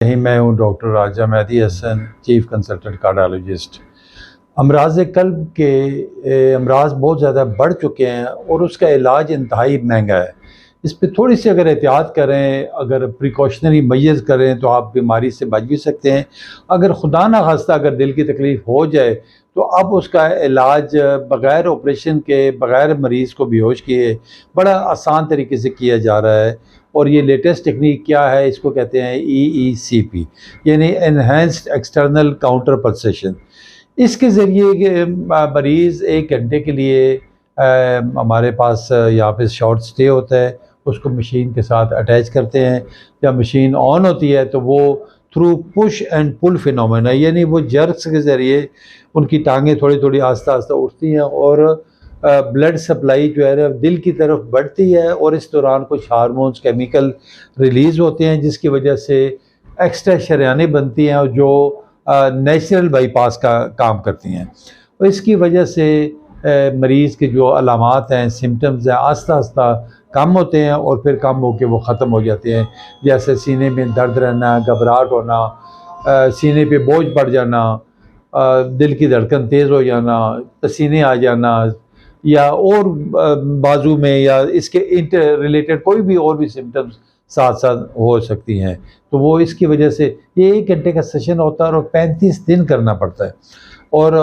नहीं, मैं हूँ doctor Raja Mehdi Hasan, chief consultant cardiologist. अमराज कल्ब के अमराज बहुत ज़्यादा बढ़ चुके हैं और उसका इलाज इंतहाई महंगा है। इस पे थोड़ी सी अगर एहतियात करें, अगर प्रिकॉशनरी मेजर्स करें तो आप बीमारी से बच भी सकते हैं। अगर खुदा ना खास्ता अगर दिल की तकलीफ़ हो जाए तो अब उसका इलाज बग़ैर ऑपरेशन के, बग़ैर मरीज़ को बेहोश किए बड़ा आसान तरीके से किया जा रहा है। और ये लेटेस्ट टेक्निक क्या है, इसको कहते हैं EECP, यानी एनहेंस्ड एक्सटर्नल काउंटर पल्सेशन। इसके ज़रिए मरीज़ 1 घंटे के लिए हमारे पास यहाँ पे शॉर्ट स्टे होता है, उसको मशीन के साथ अटैच करते हैं। जब मशीन ऑन होती है तो वो through push and pull phenomena, यानी वो जर्क्स के ज़रिए उनकी टांगें थोड़ी थोड़ी आस्ता आस्ता उठती हैं और ब्लड सप्लाई जो है दिल की तरफ बढ़ती है और इस दौरान कुछ हार्मोन्स, केमिकल रिलीज़ होते हैं जिसकी वजह से एक्स्ट्रा शरेयानें बनती हैं और जो नेचुरल बाईपास का काम करती हैं। और इसकी वजह से मरीज़ के जो अलामात हैं, सिम्टम्स हैं, आस्ता आस्ता कम होते हैं और फिर कम होकर वो ख़त्म हो जाते हैं। जैसे सीने में दर्द रहना, घबराहट होना, सीने पे बोझ पड़ जाना, दिल की धड़कन तेज़ हो जाना, पसीने आ जाना, या और बाजू में या इसके इंटर रिलेटेड कोई भी और भी सिम्टम्स साथ साथ हो सकती हैं। तो वो इसकी वजह से ये 1 घंटे का सेशन होता है और 35 दिन करना पड़ता है और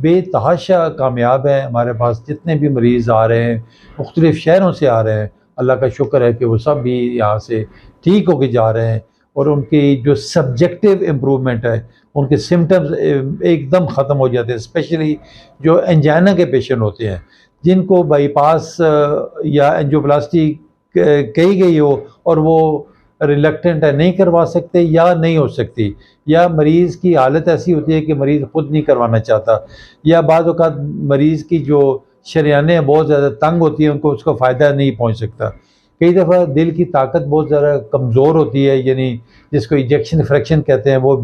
बेतहाशा कामयाब है। हमारे पास जितने भी मरीज़ आ रहे हैं, मुख्तलिफ़ शहरों से आ रहे हैं, अल्लाह का शुक्र है कि वो सब भी यहाँ से ठीक होके जा रहे हैं और उनकी जो सब्जेक्टिव इम्प्रूवमेंट है, उनके सिम्टम्स एकदम ख़त्म हो जाते हैं। स्पेशली जो एंजाइना के पेशेंट होते हैं, जिनको बाईपास या एंजियोप्लास्टी कही गई हो और वो रिलक्टेंट है, नहीं करवा सकते या नहीं हो सकती, या मरीज़ की हालत ऐसी होती है कि मरीज़ ख़ुद नहीं करवाना चाहता, या बाद वक़्त मरीज़ की जो शरेयानें बहुत ज़्यादा तंग होती हैं, उनको उसका फ़ायदा नहीं पहुंच सकता। कई दफ़ा दिल की ताकत बहुत ज़्यादा कमज़ोर होती है, यानी जिसको इजेक्शन फ्रैक्शन कहते हैं, वो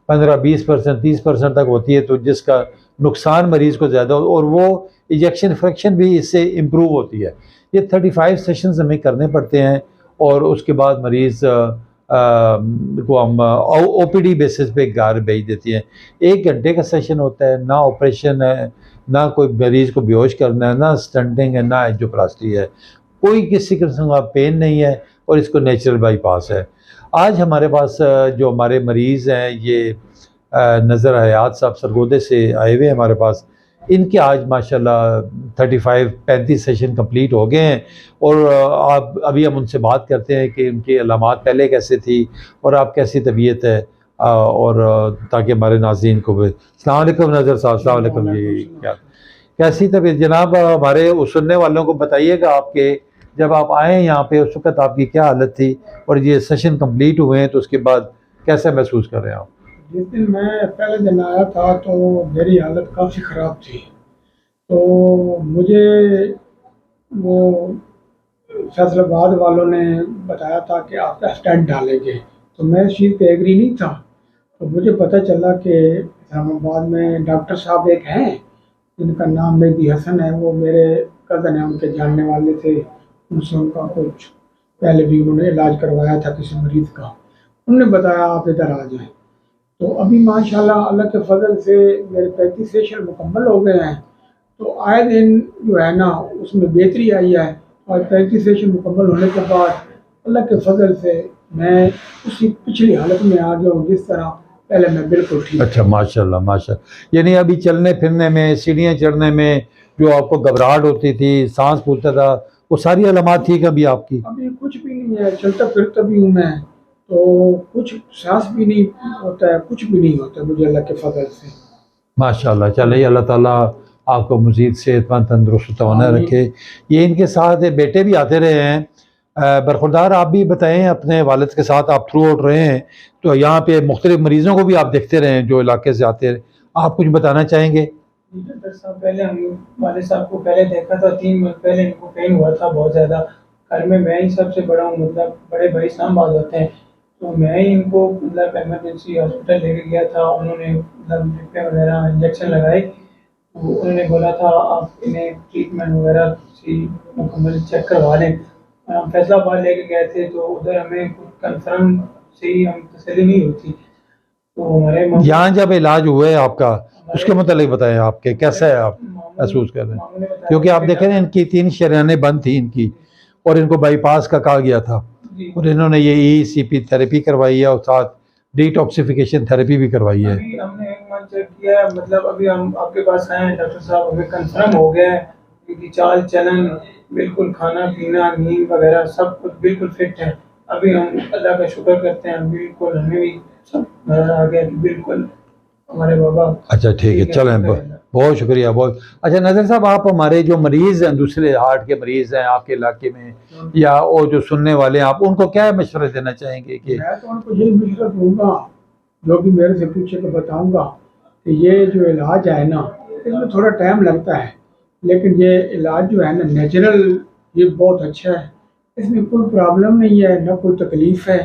15-20%, 30% तक होती है, तो जिसका नुकसान मरीज़ को ज़्यादा हो, और वो इजेक्शन फ्रैक्शन भी इससे इम्प्रूव होती है। ये 35 सेशंस हमें करने पड़ते हैं और उसके बाद मरीज़ को हम OPD बेसिस पे घर भेज देती हैं। 1 घंटे का सेशन होता है, ना ऑपरेशन है, ना कोई मरीज़ को बेहोश करना है, ना स्टंटिंग है, ना एंजियोप्लास्टी है, कोई किसी किस्म का पेन नहीं है और इसको नेचुरल बाईपास है। आज हमारे पास जो हमारे मरीज़ हैं, ये नज़र हयात साहब सरगोदे से आए हुए हैं हमारे पास। इनके आज माशाल्लाह 35 सेशन कंप्लीट हो गए हैं और आप अभी हम उनसे बात करते हैं कि उनकी अलामात पहले कैसे थी और आप कैसी तबीयत है, और ताकि हमारे नाज़रीन को भी। अस्सलाम वालेकुम नज़र साहब। अस्सलाम वालेकुम जी। क्या कैसी तबीयत जनाब? हमारे सुनने वालों को बताइएगा, आपके जब आप आए यहाँ पे उस वक़्त आपकी क्या हालत थी और ये सेशन कंप्लीट हुए हैं तो उसके बाद कैसा महसूस कर रहे हैं आप? जिस दिन मैं पहले दिन आया था तो मेरी हालत काफ़ी ख़राब थी। तो मुझे वो फैसलाबाद वालों ने बताया था कि आप स्टेंट डालेंगे, तो मैं इस चीज़ पे एग्री नहीं था। तो मुझे पता चला कि इस्लामाबाद में डॉक्टर साहब एक हैं जिनका नाम मेहदी हसन है, वो मेरे कज़न हैं, उनके जानने वाले थे। उनसे उनका कुछ पहले भी उन्होंने इलाज करवाया था किसी मरीज़ का। उन्होंने बताया आप इधर आ जाएँ। तो अभी माशाल्लाह अल्लाह के फ़ज़ल से मेरे 35 सेशन मुकम्मल हो गए हैं। तो आए दिन जो है ना उसमें बेहतरी आई है और 35 सेशन मुकम्मल होने के बाद अल्लाह के फ़ज़ल से मैं उसी पिछली हालत में आ गया हूँ जिस तरह पहले मैं बिल्कुल ठीक। अच्छा, माशाल्लाह माशाल्लाह। यानी अभी चलने फिरने में, सीढ़ियाँ चढ़ने में जो आपको घबराहट होती थी, सांस फूलता था, वो सारी अलामात ठीक है अभी आपकी? अभी कुछ भी नहीं है, चलता फिरता भी हूँ मैं, तो कुछ सांस भी नहीं होता है, कुछ भी नहीं होता मुझे अल्लाह के फ़ज़ल से। माशाल्लाह। चलिए, अल्लाह ताला आपको मज़ीद सेहतमंद, तंदुरुस्त तवाना रखे। ये इनके साथ बेटे भी आते रहे हैं। बरखुरदार, आप भी बताएं, अपने वालिद के साथ आप थ्रू आउट रहे हैं, तो यहाँ पे मुख्तलिफ मरीज़ों को भी आप देखते रहे हैं जो इलाके से आते रहे, आप कुछ बताना चाहेंगे? डॉक्टर साहब, पहले हम वाले साहब को पहले देखा था, 3 मंथ पहले इनको पेन हुआ था बहुत ज़्यादा। घर में मैं ही सबसे बड़ा हूँ, मतलब बड़े भाई इस्लामाबाद होते हैं, तो मैं ही इनको मतलब इमरजेंसी हॉस्पिटल लेके गया था। उन्होंने मतलब ड्रिपें वगैरह इंजेक्शन लगाए, तो उन्होंने बोला था आप इन्हें ट्रीटमेंट वगैरह सी मुकम्मल चेक करवा लें। हम फैसलाबाद लेके गए थे, तो उधर हमें कुछ कन्फर्म से ही हम तसल्ली नहीं होती। तो हमारे यहाँ जब इलाज हुआ है आपका, उसके मतलब बताएं, आपके कैसा है, आप महसूस कर रहे हैं? मामू ने बताया क्योंकि आप कि देखें ना, इनकी 3 शरीयानें बंद थी इनकी, और इनको बाईपास का कहा गया था, जी, और इन्होंने ये ECP थेरेपी करवाई है और साथ डिटॉक्सिफिकेशन थेरेपी भी करवाई है। अभी हमने 1 मंथ चेक किया है, मतलब अभी हम आपके पास आए हैं डॉक्टर साहब, हमें कंफर्म हो गया है कि चाल चलन बिल्कुल, खाना पीना नींद वगैरह सब कुछ बिल्कुल फिट है। अभी हम अल्लाह का शुक्र करते हैं, बिल्कुल हमें भी सब नजर आ गया कि बिल्कुल हमारे बाबा अच्छा ठीक है, चलें, बहुत शुक्रिया, बहुत अच्छा। नज़र साहब, आप हमारे जो मरीज़ हैं, दूसरे हार्ट के मरीज़ हैं आपके इलाके में, या वो जो सुनने वाले हैं, आप उनको क्या मशवरा देना चाहेंगे? कि मैं तो उनको यही मशवरा दूंगा, जो भी मेरे से पूछे तो बताऊंगा कि ये जो इलाज है ना, इसमें थोड़ा टाइम लगता है, लेकिन ये इलाज जो है ना नेचुरल, ये बहुत अच्छा है, इसमें कोई प्रॉब्लम नहीं है, ना कोई तकलीफ़ है।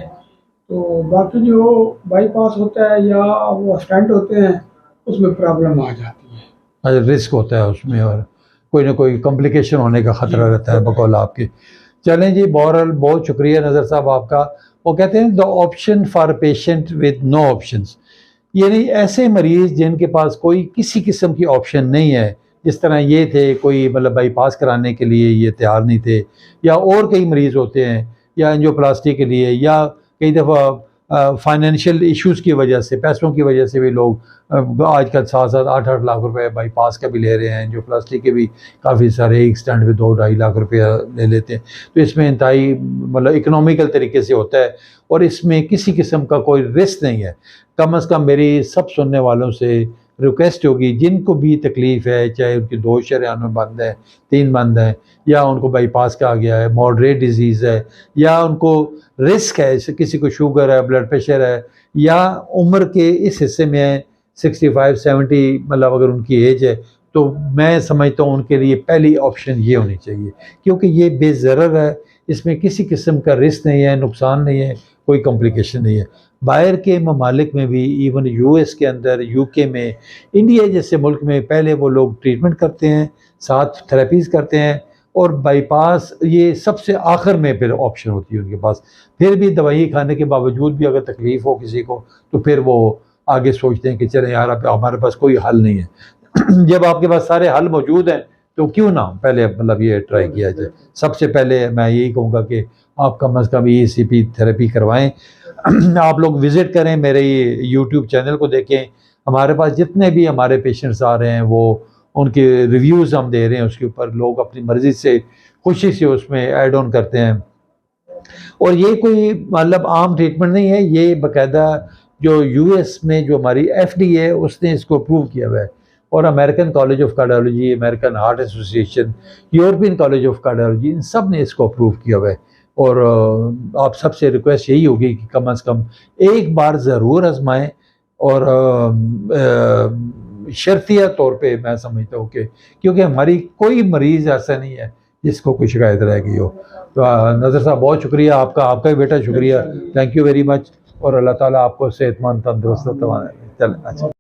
तो बाकी जो बाईपास होता है या वो स्टेंट होते हैं, उसमें प्रॉब्लम आ जाती है, रिस्क होता है उसमें, और कोई ना कोई कॉम्प्लिकेशन होने का ख़तरा रहता है बकौल आपके। चलें जी, बहरहाल बहुत शुक्रिया नज़र साहब आपका। वो कहते हैं the option for patient with no options, यानी ऐसे मरीज़ जिनके पास कोई किसी किस्म की ऑप्शन नहीं है, जिस तरह ये थे, कोई मतलब बाईपास कराने के लिए ये तैयार नहीं थे, या और कई मरीज़ होते हैं, या एंजियोप्लास्टी के लिए, या कई दफ़ा फाइनेंशियल इश्यूज़ की वजह से, पैसों की वजह से भी लोग आजकल 7-7 8-8 लाख रुपए बाईपास का भी ले रहे हैं, एंजियोप्लास्टी के भी काफ़ी सारे एक स्टैंड पे 2-2.5 लाख रुपया ले लेते हैं। तो इसमें इंतहाई मतलब इकोनॉमिकल तरीके से होता है, और इसमें किसी किस्म का कोई रिस्क नहीं है। कम अज़ कम मेरी सब सुनने वालों से रिक्वेस्ट होगी, जिनको भी तकलीफ़ है, चाहे उनकी 2 शरीयानें बंद हैं, 3 बंद हैं, या उनको बाईपास का आ गया है, मॉडरेट डिजीज़ है, या उनको रिस्क है, जैसे किसी को शुगर है, ब्लड प्रेशर है, या उम्र के इस हिस्से में है 65-70, मतलब अगर उनकी एज है, तो मैं समझता हूँ उनके लिए पहली ऑप्शन ये होनी चाहिए, क्योंकि ये बेज़रर है, इसमें किसी किस्म का रिस्क नहीं है, नुकसान नहीं है, कोई कॉम्प्लिकेशन नहीं है। बाहर के ममालिक में भी, इवन US के अंदर, UK में, इंडिया जैसे मुल्क में, पहले वो लोग ट्रीटमेंट करते हैं, साथ थेरेपीज़ करते हैं, और बाईपास ये सबसे आखिर में फिर ऑप्शन होती है उनके पास। फिर भी दवाई खाने के बावजूद भी अगर तकलीफ़ हो किसी को, तो फिर वो आगे सोचते हैं कि चलें यार, अब हमारे पास कोई हल नहीं है। जब आपके पास सारे हल मौजूद हैं, तो क्यों ना पहले मतलब ये ट्राई किया जाए। सबसे पहले मैं यही कहूँगा कि आप कम अज़ कम ECP थेरेपी करवाएं। आप लोग विज़िट करें, मेरे YouTube चैनल को देखें, हमारे पास जितने भी हमारे पेशेंट्स आ रहे हैं, वो उनके रिव्यूज़ हम दे रहे हैं, उसके ऊपर लोग अपनी मर्ज़ी से खुशी से उसमें ऐड ऑन करते हैं। और ये कोई मतलब आम ट्रीटमेंट नहीं है, ये बाकायदा जो US में जो हमारी FDA है, उसने इसको अप्रूव किया हुआ है, और American College of Cardiology, American Heart Association, European College of Cardiology, इन सब ने इसको अप्रूव किया हुआ है। और आप सबसे रिक्वेस्ट यही होगी कि कम अज़ कम एक बार ज़रूर आजमाएं, और शर्तिया तौर पे मैं समझता हूँ कि, क्योंकि हमारी कोई मरीज़ ऐसा नहीं है जिसको कोई शिकायत रह गई हो। तो नज़र साहब बहुत शुक्रिया आपका, आपका भी बेटा शुक्रिया, थैंक यू वेरी मच, और अल्लाह ताला आपको सेहतमंद तंदुरुस्त चलें। अच्छा।